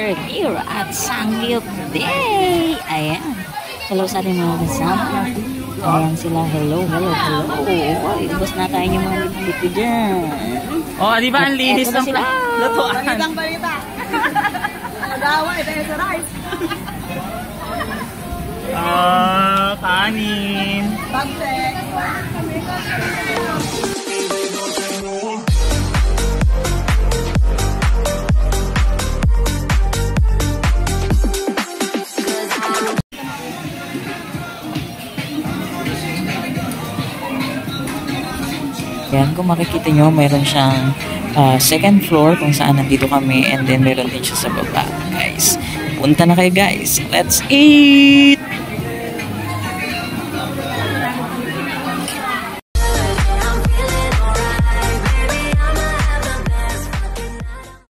Burger here at Sangyup Day. Ayan. Hello sa ating mga kasama. Ayan sila. Hello. Oy, ubos na tayo yung mga lipo dyan. Oh, di ba ang linis ng lutuan? Balita. Nag-away tayo sa rice. Kanin. Pagtek. Yan, kung makikita nyo, mayroon siyang second floor kung saan nandito kami, and then meron din siya sa baba, guys. Punta na kayo, guys. Let's eat!